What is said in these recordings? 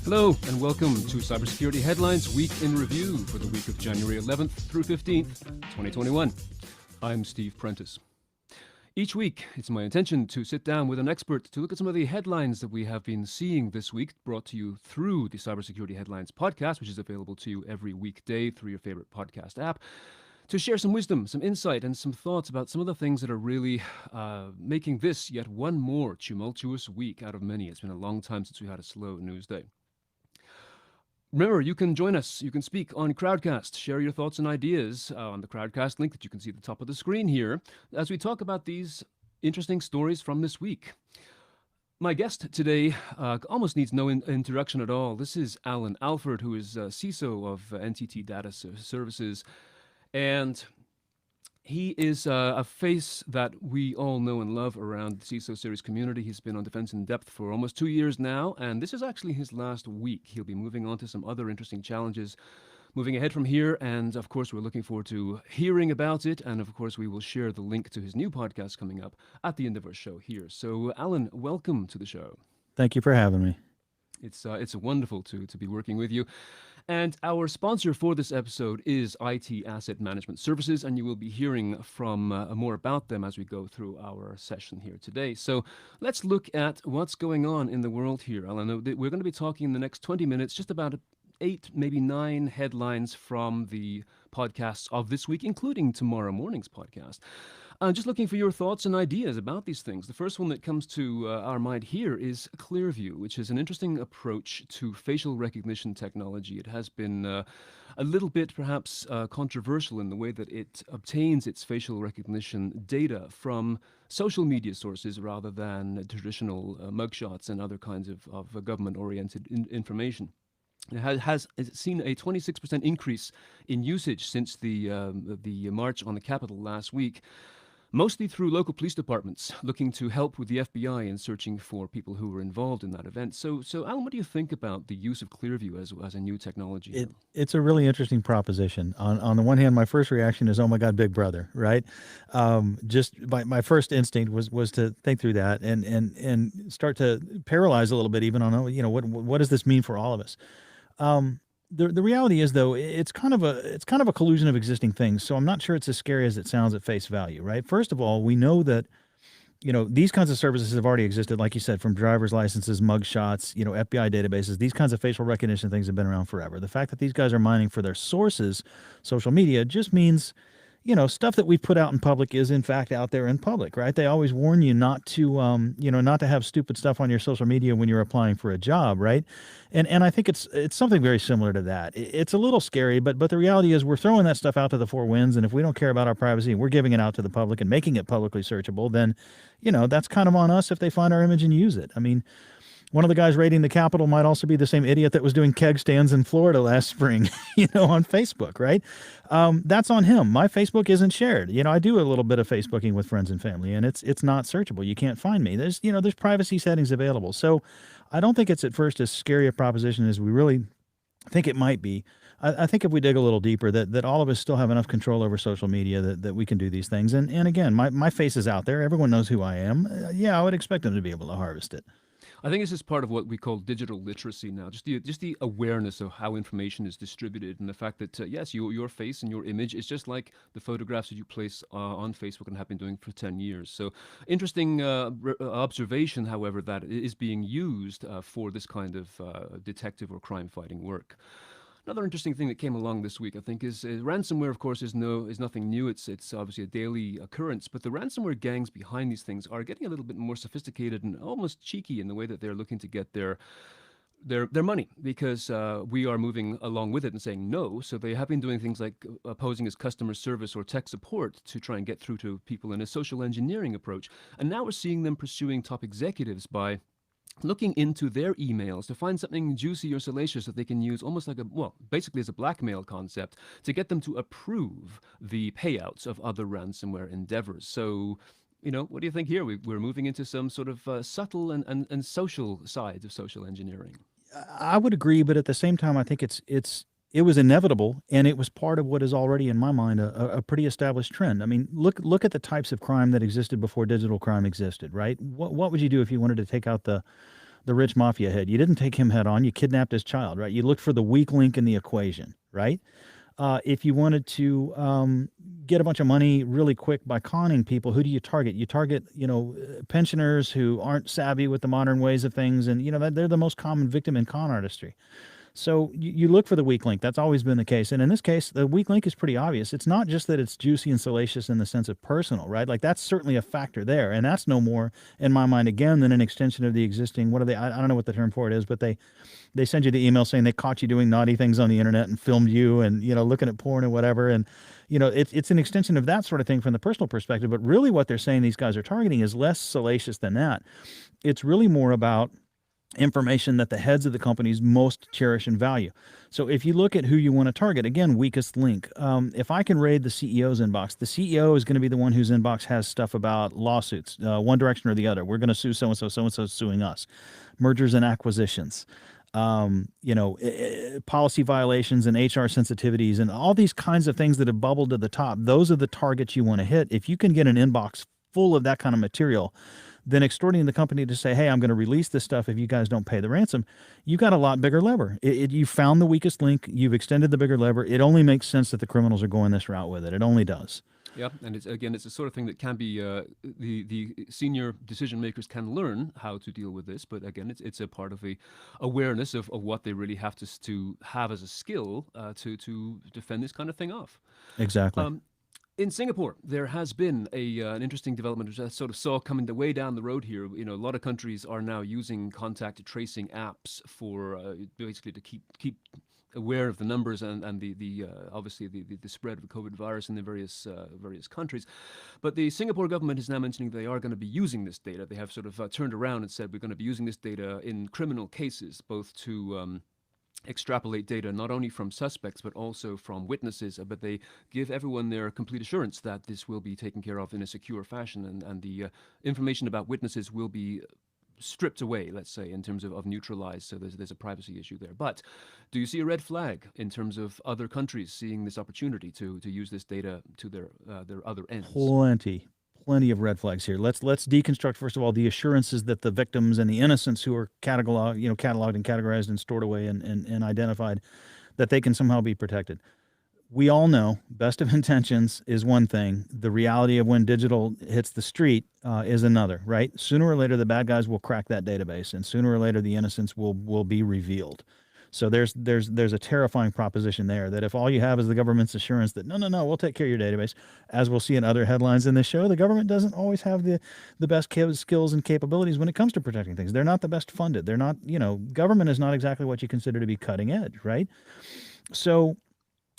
Hello, and welcome to Cybersecurity Headlines Week in Review for the week of January 11th through 15th, 2021. I'm Steve Prentice. Each week, it's my intention to sit down with an expert to look at some of the headlines that we have been seeing this week, brought to you through the Cybersecurity Headlines podcast, which is available to you every weekday through your favorite podcast app, to share some wisdom, some insight, and some thoughts about some of the things that are really making this yet one more tumultuous week out of many. It's been a long time since we had a slow news day. Remember, you can join us. You can speak on Crowdcast. Share your thoughts and ideas on the Crowdcast link that you can see at the top of the screen here as we talk about these interesting stories from this week. My guest today almost needs no introduction at all. This is Alan Alford, who is CISO of NTT Data Services. And he is a face that we all know and love around the CISO series community. He's been on Defense in Depth for almost 2 years now, and this is actually his last week. He'll be moving on to some other interesting challenges moving ahead from here, and of course we're looking forward to hearing about it, and of course we will share the link to his new podcast coming up at the end of our show here. So Alan, welcome to the show. Thank you for having me. It's wonderful to be working with you. And our sponsor for this episode is IT Asset Management Services, and you will be hearing from more about them as we go through our session here today. So let's look at what's going on in the world here, Alan. We're going to be talking in the next 20 minutes just about 8, maybe 9 headlines from the podcasts of this week, including tomorrow morning's podcast. Just looking for your thoughts and ideas about these things. The first one that comes to our mind here is Clearview, which is an interesting approach to facial recognition technology. It has been a little bit perhaps controversial in the way that it obtains its facial recognition data from social media sources rather than traditional mugshots and other kinds of government-oriented information. It has seen a 26% increase in usage since the march on the Capitol last week, mostly through local police departments looking to help with the FBI in searching for people who were involved in that event. So Alan, what do you think about the use of Clearview as a new technology? It's a really interesting proposition. On the one hand, my first reaction is, oh my God, Big Brother, right? Just my first instinct was to think through that and start to paralyze a little bit, even on, what does this mean for all of us? The reality is, though, it's kind of a collusion of existing things. So I'm not sure it's as scary as it sounds at face value, right? First of all, we know that, these kinds of services have already existed, like you said, from driver's licenses, mugshots, FBI databases. These kinds of facial recognition things have been around forever. The fact that these guys are mining for their sources, social media, just means, stuff that we put out in public is in fact out there in public, right? They always warn you not to, not to have stupid stuff on your social media when you're applying for a job, right? And I think it's something very similar to that. It's a little scary, but the reality is we're throwing that stuff out to the four winds, and if we don't care about our privacy and we're giving it out to the public and making it publicly searchable, then, that's kind of on us if they find our image and use it. I mean, one of the guys raiding the Capitol might also be the same idiot that was doing keg stands in Florida last spring, on Facebook, right? That's on him. My Facebook isn't shared. I do a little bit of Facebooking with friends and family, and it's not searchable. You can't find me. There's privacy settings available. So I don't think it's at first as scary a proposition as we really think it might be. I think if we dig a little deeper, that all of us still have enough control over social media that we can do these things. And again, my face is out there. Everyone knows who I am. I would expect them to be able to harvest it. I think this is part of what we call digital literacy now, just the awareness of how information is distributed, and the fact that, yes, your face and your image is just like the photographs that you place on Facebook and have been doing for 10 years. So interesting observation, however, that is being used for this kind of detective or crime-fighting work. Another interesting thing that came along this week, I think, is ransomware. Of course, is nothing new. It's obviously a daily occurrence, but the ransomware gangs behind these things are getting a little bit more sophisticated and almost cheeky in the way that they're looking to get their money, because we are moving along with it and saying no. So they have been doing things like posing as customer service or tech support to try and get through to people in a social engineering approach. And now we're seeing them pursuing top executives by looking into their emails to find something juicy or salacious that they can use almost like basically as a blackmail concept to get them to approve the payouts of other ransomware endeavors. So, what do you think here? We're moving into some sort of subtle and social sides of social engineering. I would agree, but at the same time, I think it was inevitable, and it was part of what is already, in my mind, a pretty established trend. I mean, look at the types of crime that existed before digital crime existed, right? What would you do if you wanted to take out the the rich mafia head. You didn't take him head on. You kidnapped his child, right? You looked for the weak link in the equation, right? If you wanted to get a bunch of money really quick by conning people, who do you target? You target, pensioners who aren't savvy with the modern ways of things, and they're the most common victim in con artistry. So you look for the weak link. That's always been the case. And in this case, the weak link is pretty obvious. It's not just that it's juicy and salacious in the sense of personal, right? Like that's certainly a factor there. And that's no more, in my mind, again, than an extension of the existing, what are they, I don't know what the term for it is, but they send you the email saying they caught you doing naughty things on the internet and filmed you and, looking at porn and whatever. And, it's an extension of that sort of thing from the personal perspective. But really what they're saying these guys are targeting is less salacious than that. It's really more about information that the heads of the companies most cherish and value. So if you look at who you want to target, again, weakest link. If I can raid the CEO's inbox, the CEO is going to be the one whose inbox has stuff about lawsuits, one direction or the other. We're going to sue so-and-so, so-and-so's suing us. Mergers and acquisitions, policy violations and HR sensitivities and all these kinds of things that have bubbled to the top. Those are the targets you want to hit. If you can get an inbox full of that kind of material, then extorting the company to say, hey, I'm going to release this stuff if you guys don't pay the ransom, you've got a lot bigger lever. You found the weakest link. You've extended the bigger lever. It only makes sense that the criminals are going this route with it. It only does. Yeah, and it's the sort of thing that can be the senior decision makers can learn how to deal with this. But again, it's a part of the awareness of what they really have to have as a skill to defend this kind of thing off. Exactly. In Singapore, there has been an interesting development, which I sort of saw coming the way down the road here. A lot of countries are now using contact tracing apps for basically to keep aware of the numbers and the obviously the spread of the COVID virus in the various countries. But the Singapore government is now mentioning they are going to be using this data. They have sort of turned around and said we're going to be using this data in criminal cases, both to extrapolate data not only from suspects but also from witnesses, but they give everyone their complete assurance that this will be taken care of in a secure fashion, and the information about witnesses will be stripped away, let's say, in terms of neutralized, so there's a privacy issue there. But do you see a red flag in terms of other countries seeing this opportunity to use this data to their other ends? Plenty of red flags here. Let's deconstruct first of all the assurances that the victims and the innocents who are cataloged and categorized and stored away and identified, that they can somehow be protected. We all know best of intentions is one thing. The reality of when digital hits the street is another, right? Sooner or later, the bad guys will crack that database, and sooner or later, the innocents will be revealed. So there's a terrifying proposition there that if all you have is the government's assurance that no, we'll take care of your database, as we'll see in other headlines in this show, the government doesn't always have the best skills and capabilities when it comes to protecting things. They're not the best funded. They're not, government is not exactly what you consider to be cutting edge, right? So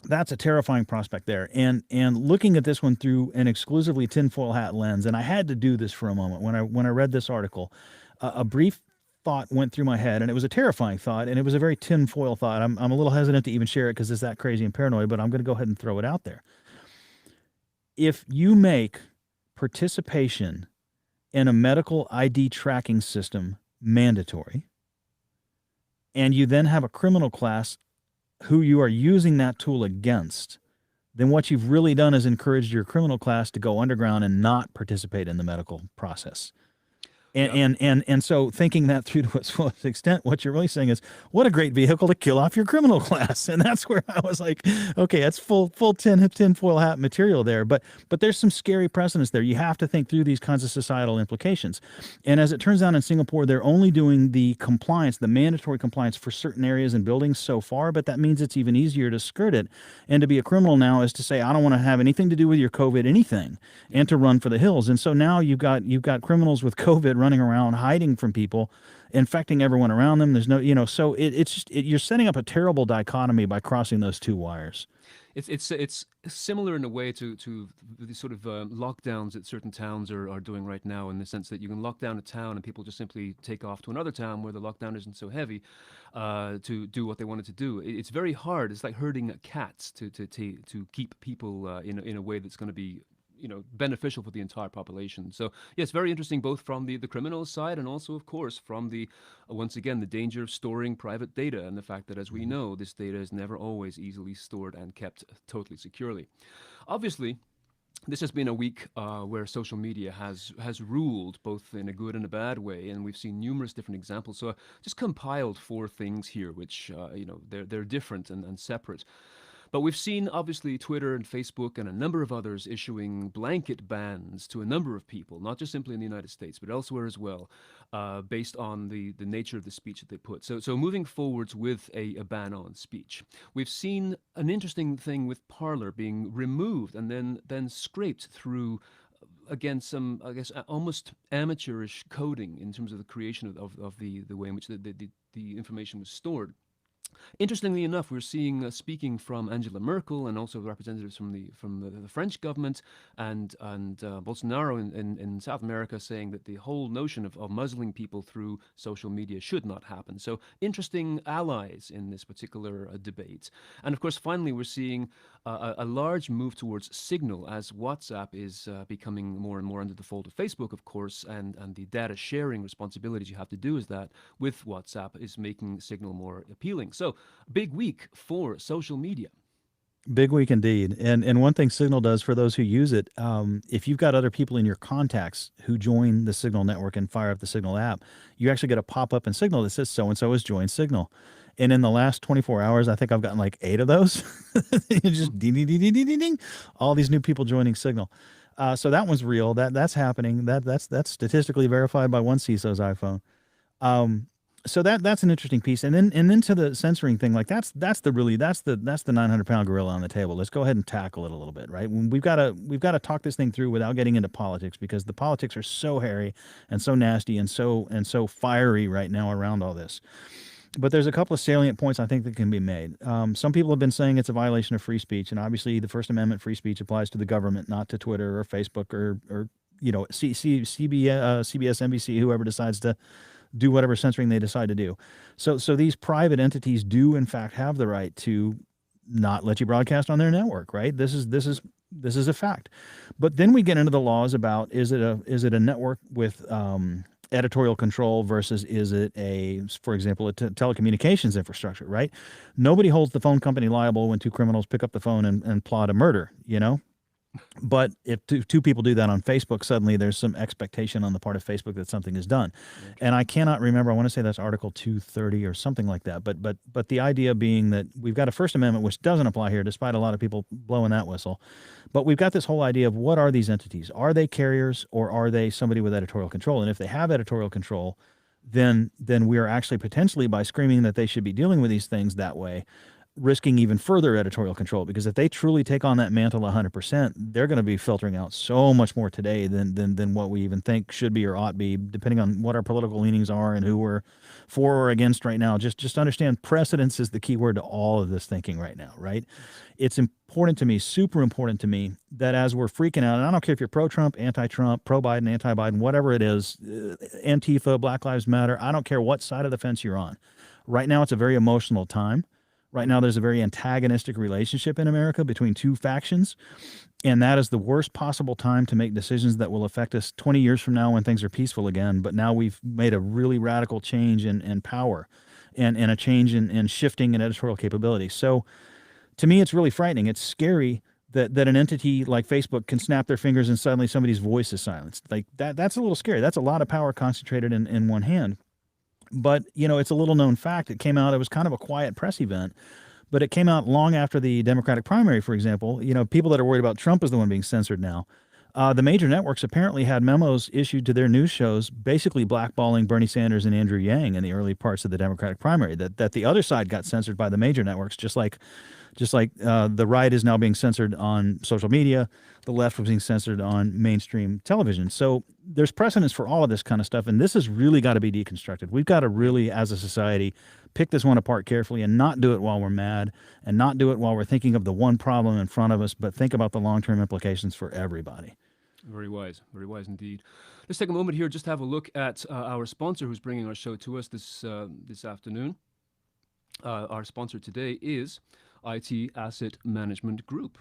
that's a terrifying prospect there. And looking at this one through an exclusively tinfoil hat lens, and I had to do this for a moment when I read this article, a brief thought went through my head, and it was a terrifying thought, and it was a very tinfoil thought. I'm a little hesitant to even share it because it's that crazy and paranoid, but I'm going to go ahead and throw it out there. If you make participation in a medical ID tracking system mandatory, and you then have a criminal class who you are using that tool against, then what you've really done is encouraged your criminal class to go underground and not participate in the medical process. And so thinking that through to its fullest extent, what you're really saying is, what a great vehicle to kill off your criminal class. And that's where I was like, okay, that's full tinfoil hat material there. But there's some scary precedents there. You have to think through these kinds of societal implications. And as it turns out in Singapore, they're only doing the compliance, the mandatory compliance for certain areas and buildings so far, but that means it's even easier to skirt it. And to be a criminal now is to say, I don't want to have anything to do with your COVID anything, and to run for the hills. And so now you've got criminals with COVID running around hiding from people, infecting everyone around them. There's no, so you're setting up a terrible dichotomy by crossing those two wires. It's similar in a way to the sort of lockdowns that certain towns are doing right now, in the sense that you can lock down a town and people just simply take off to another town where the lockdown isn't so heavy to do what they wanted to do. It's very hard. It's like herding cats to keep people in a way that's going to be beneficial for the entire population. So yes, very interesting, both from the criminal side and also, of course, from the once again the danger of storing private data, and the fact that, as we know, this data is never always easily stored and kept totally securely. Obviously, This has been a week where social media has ruled both in a good and a bad way, and we've seen numerous different examples. So I just compiled four things here, which they're different and separate. But we've seen, obviously, Twitter and Facebook and a number of others issuing blanket bans to a number of people, not just simply in the United States, but elsewhere as well, based on the nature of the speech that they put. So moving forwards with a ban on speech. We've seen an interesting thing with Parler being removed and then scraped through again some, I guess, almost amateurish coding in terms of the creation of the way in which the information was stored. Interestingly enough, we're seeing speaking from Angela Merkel and also representatives from the French government and Bolsonaro in South America saying that the whole notion of muzzling people through social media should not happen. So interesting allies in this particular debate. And of course, finally, we're seeing a large move towards Signal as WhatsApp is becoming more and more under the fold of Facebook, of course, and the data sharing responsibilities you have to do is that with WhatsApp is making Signal more appealing. So big week for social media. Big week indeed. And one thing Signal does for those who use it, if you've got other people in your contacts who join the Signal network and fire up the Signal app, you actually get a pop-up in Signal that says so-and-so has joined Signal. And in the last 24 hours, I think I've gotten like 8 of those. Just ding, ding, ding, ding, ding, ding, ding. All these new people joining Signal. So that one's real. That's happening. That's statistically verified by one CISO's iPhone. So that's an interesting piece, and then to the censoring thing, like that's the 900-pound gorilla on the table. Let's go ahead and tackle it a little bit, right? We've got to talk this thing through without getting into politics, because the politics are so hairy and so nasty and so fiery right now around all this. But there's a couple of salient points I think that can be made. Some people have been saying it's a violation of free speech, and obviously the First Amendment free speech applies to the government, not to Twitter or Facebook or CBS, NBC, whoever decides to do whatever censoring they decide to do. So these private entities do in fact have the right to not let you broadcast on their network, right? This is a fact. But then we get into the laws about is it a network with editorial control versus is it for example, a telecommunications infrastructure, right? Nobody holds the phone company liable when two criminals pick up the phone and plot a murder, But if two people do that on Facebook, suddenly there's some expectation on the part of Facebook that something is done. Okay. And I cannot remember, I want to say that's Article 230 or something like that. But the idea being that we've got a First Amendment, which doesn't apply here, despite a lot of people blowing that whistle. But we've got this whole idea of what are these entities? Are they carriers or are they somebody with editorial control? And if they have editorial control, then we are actually potentially, by screaming that they should be dealing with these things that way, risking even further editorial control, because if they truly take on that mantle 100%, they're going to be filtering out so much more today than what we even think should be or ought be, depending on what our political leanings are and who we're for or against right now. Just understand precedence is the key word to all of this thinking right now, right? It's important to me, super important to me, that as we're freaking out, and I don't care if you're pro-Trump, anti-Trump, pro-Biden, anti-Biden, whatever it is, Antifa, Black Lives Matter, I don't care what side of the fence you're on. Right now, it's a very emotional time. Right now, there's a very antagonistic relationship in America between two factions, and that is the worst possible time to make decisions that will affect us 20 years from now when things are peaceful again. But now we've made a really radical change in power and a change in shifting in editorial capability. So to me, it's really frightening. It's scary that an entity like Facebook can snap their fingers and suddenly somebody's voice is silenced. Like that's a little scary. That's a lot of power concentrated in one hand. But, it's a little known fact. It came out, it was kind of a quiet press event, but it came out long after the Democratic primary, for example. People that are worried about Trump is the one being censored now. The major networks apparently had memos issued to their news shows basically blackballing Bernie Sanders and Andrew Yang in the early parts of the Democratic primary, that the other side got censored by the major networks, just like the right is now being censored on social media, the left was being censored on mainstream television. So there's precedence for all of this kind of stuff, and this has really got to be deconstructed. We've got to really, as a society, pick this one apart carefully and not do it while we're mad and not do it while we're thinking of the one problem in front of us, but think about the long-term implications for everybody. Very wise indeed. Let's take a moment here just to have a look at our sponsor who's bringing our show to us this afternoon. Our sponsor today is IT Asset Management Group.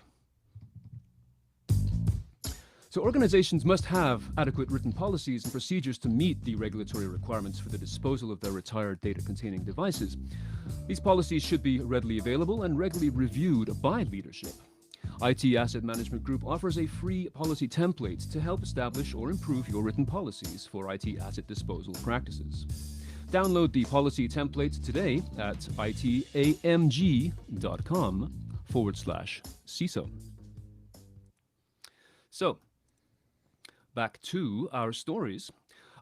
So organizations must have adequate written policies and procedures to meet the regulatory requirements for the disposal of their retired data-containing devices. These policies should be readily available and regularly reviewed by leadership. IT Asset Management Group offers a free policy template to help establish or improve your written policies for IT asset disposal practices. Download the policy template today at itamg.com/CISO. So, back to our stories.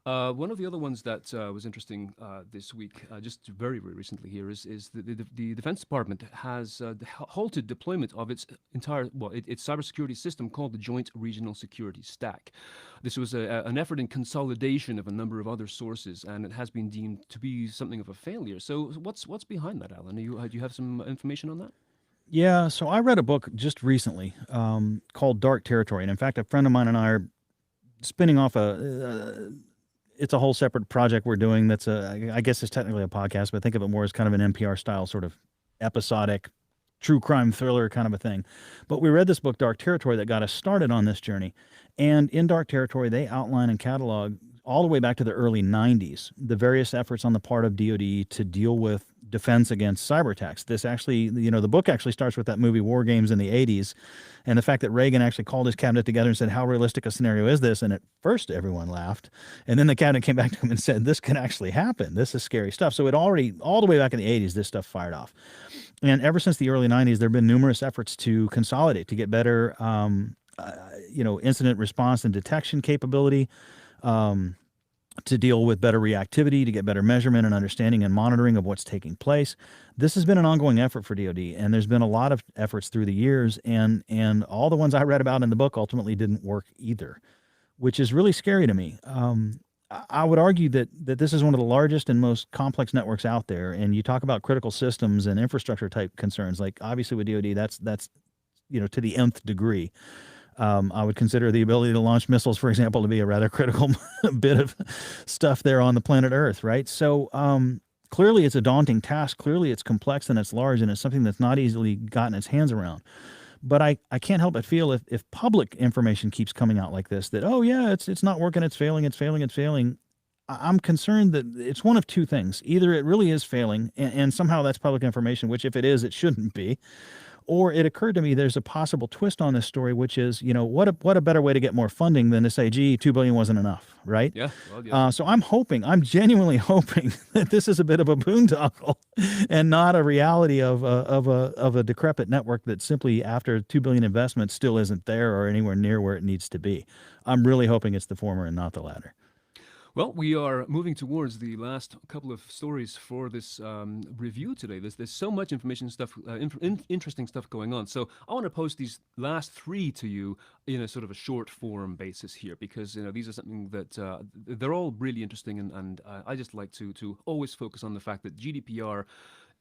One of the other ones that was interesting this week, just very, very recently here, is the Defense Department has halted deployment of its its cybersecurity system called the Joint Regional Security Stack. This was an effort in consolidation of a number of other sources, and it has been deemed to be something of a failure. So what's behind that, Alan? Do you have some information on that? Yeah, so I read a book just recently called Dark Territory. And in fact, a friend of mine and I are spinning off it's a whole separate project we're doing that's I guess it's technically a podcast, but think of it more as kind of an NPR style sort of episodic true crime thriller kind of a thing. But we read this book, Dark Territory, that got us started on this journey. And in Dark Territory, they outline and catalog all the way back to the early 90s, the various efforts on the part of DoD to deal with defense against cyber attacks. This actually, the book actually starts with that movie War Games in the 80s, and the fact that Reagan actually called his cabinet together and said, how realistic a scenario is this? And at first everyone laughed, and then the cabinet came back to him and said, this can actually happen. This is scary stuff. So it already, all the way back in the 80s, this stuff fired off. And ever since the early 90s, there have been numerous efforts to consolidate, to get better incident response and detection capability, to deal with better reactivity, to get better measurement and understanding and monitoring of what's taking place. This has been an ongoing effort for DoD, and there's been a lot of efforts through the years, and all the ones I read about in the book ultimately didn't work either, which is really scary to me. I would argue that this is one of the largest and most complex networks out there, and you talk about critical systems and infrastructure type concerns, like obviously with DoD, that's to the nth degree. I would consider the ability to launch missiles, for example, to be a rather critical bit of stuff there on the planet Earth, right? So clearly it's a daunting task. Clearly it's complex and it's large, and it's something that's not easily gotten its hands around. But I can't help but feel if public information keeps coming out like this, that, oh, yeah, it's not working, it's failing. I'm concerned that it's one of two things. Either it really is failing, and somehow that's public information, which if it is, it shouldn't be. Or it occurred to me there's a possible twist on this story, which is, what a better way to get more funding than to say, gee, $2 billion wasn't enough, right? Yeah. Well, yeah. So I'm genuinely hoping that this is a bit of a boondoggle and not a reality of a decrepit network that simply after $2 billion investment still isn't there or anywhere near where it needs to be. I'm really hoping it's the former and not the latter. Well, we are moving towards the last couple of stories for this review today. There's so much information stuff, interesting stuff going on. So I want to post these last three to you in a sort of a short form basis here, because these are something that they're all really interesting, and I just like to always focus on the fact that GDPR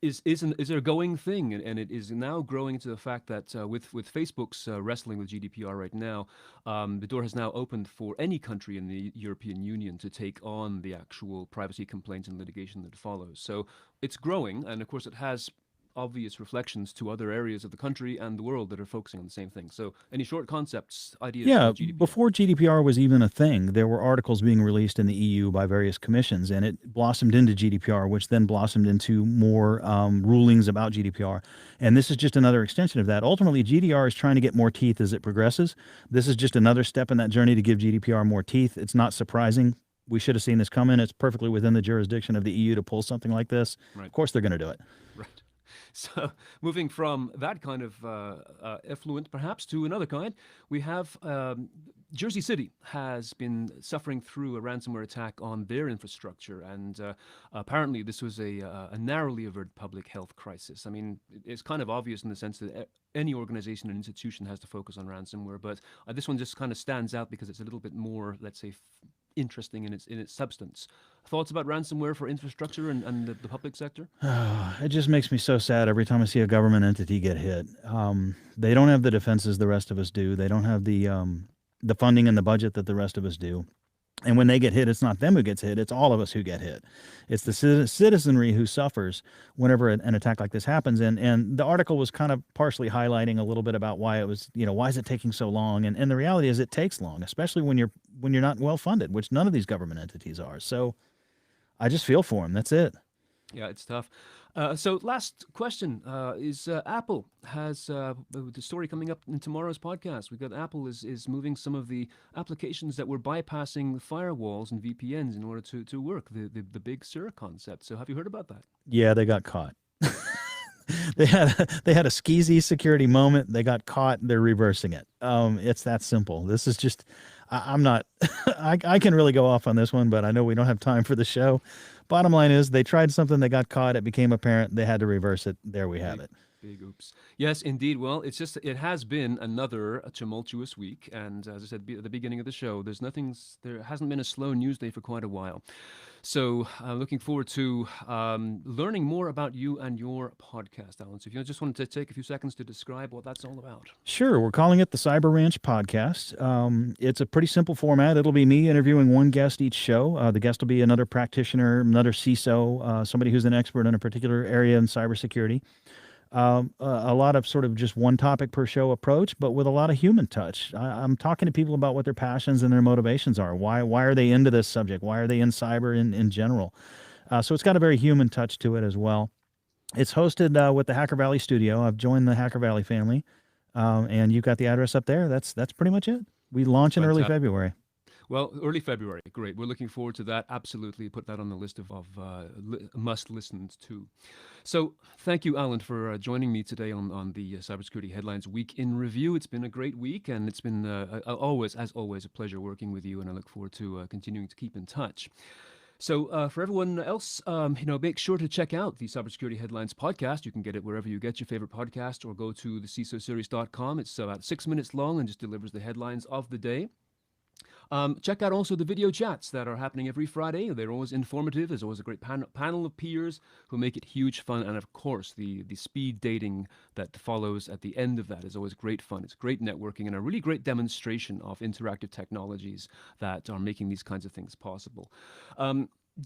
is a going thing, and it is now growing into the fact that with Facebook's wrestling with GDPR right now, the door has now opened for any country in the European Union to take on the actual privacy complaints and litigation that follows. So it's growing, and of course it has obvious reflections to other areas of the country and the world that are focusing on the same thing. So any short concepts, ideas? Yeah, for GDPR? Before GDPR was even a thing, there were articles being released in the EU by various commissions, and it blossomed into GDPR, which then blossomed into more rulings about GDPR. And this is just another extension of that. Ultimately, GDPR is trying to get more teeth as it progresses. This is just another step in that journey to give GDPR more teeth. It's not surprising. We should have seen this coming. It's perfectly within the jurisdiction of the EU to pull something like this. Right. Of course they're going to do it. Right. So moving from that kind of effluent perhaps to another kind, we have Jersey City has been suffering through a ransomware attack on their infrastructure, and apparently this was a narrowly averted public health crisis. I mean, it's kind of obvious in the sense that any organization and institution has to focus on ransomware, but this one just kind of stands out because it's a little bit more, let's say, interesting in its substance. Thoughts about ransomware for infrastructure and the public sector? It just makes me so sad every time I see a government entity get hit. They don't have the defenses the rest of us do. They don't have the funding and the budget that the rest of us do. And when they get hit, it's not them who gets hit. It's all of us who get hit. It's the citizenry who suffers whenever an attack like this happens. And the article was kind of partially highlighting a little bit about why it was, why is it taking so long? And the reality is it takes long, especially when you're not well funded, which none of these government entities are. So I just feel for them. That's it. Yeah, it's tough. So, last question is Apple has the story coming up in tomorrow's podcast. We've got Apple is moving some of the applications that were bypassing firewalls and VPNs in order to work, the Big Sur concept. So, have you heard about that? Yeah, they got caught. They had a skeezy security moment. They got caught. They're reversing it. It's that simple. This is just. I'm not. I can really go off on this one, but I know we don't have time for the show. Bottom line is they tried something. They got caught. It became apparent. They had to reverse it. There we have Big, it. big oops. Yes, indeed. Well, it has been another tumultuous week, and as I said at the beginning of the show, there hasn't been a slow news day for quite a while. So, looking forward to learning more about you and your podcast, Alan. So, if you just wanted to take a few seconds to describe what that's all about. Sure, we're calling it the Cyber Ranch Podcast. It's a pretty simple format. It'll be me interviewing one guest each show. The guest will be another practitioner, another CISO, somebody who's an expert in a particular area in cybersecurity. A lot of sort of just one topic per show approach, but with a lot of human touch. I'm talking to people about what their passions and their motivations are. Why are they into this subject? Why are they in cyber in general? So it's got a very human touch to it as well. It's hosted with the Hacker Valley studio. I've joined the Hacker Valley family, and you've got the address up there. That's pretty much it. We launch in early February. Well, early February. Great. We're looking forward to that. Absolutely. Put that on the list of must-listens to. So thank you, Alan, for joining me today on the Cybersecurity Headlines Week in Review. It's been a great week, and it's been always, as always, a pleasure working with you, and I look forward to continuing to keep in touch. So for everyone else, make sure to check out the Cybersecurity Headlines podcast. You can get it wherever you get your favorite podcast, or go to thecisoseries.com. It's about 6 minutes long and just delivers the headlines of the day. Check out also the video chats that are happening every Friday. They're always informative. There's always a great panel of peers who make it huge fun. And of course, the speed dating that follows at the end of that is always great fun. It's great networking and a really great demonstration of interactive technologies that are making these kinds of things possible.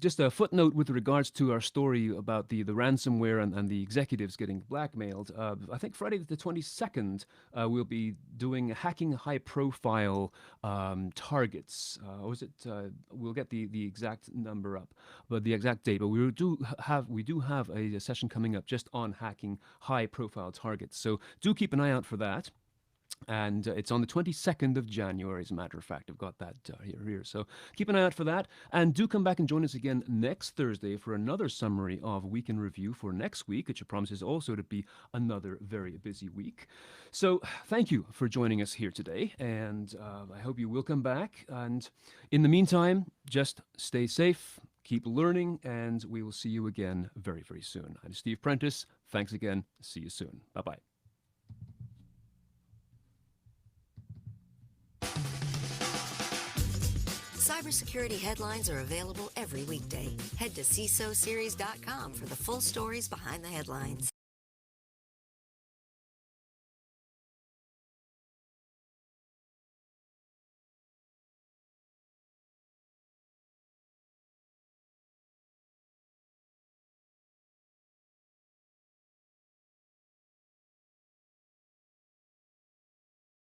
Just a footnote with regards to our story about the ransomware and the executives getting blackmailed. I think Friday the 22nd, we'll be doing hacking high-profile targets. Or is it? We'll get the exact number up, but the exact date. But we do have a session coming up just on hacking high-profile targets. So do keep an eye out for that. And it's on the 22nd of January, as a matter of fact. I've got that here. So keep an eye out for that. And do come back and join us again next Thursday for another summary of Week in Review for next week, which I promise is also to be another very busy week. So thank you for joining us here today. And I hope you will come back. And in the meantime, just stay safe, keep learning, and we will see you again very, very soon. I'm Steve Prentice. Thanks again. See you soon. Bye-bye. Cybersecurity headlines are available every weekday. Head to CISOseries.com for the full stories behind the headlines.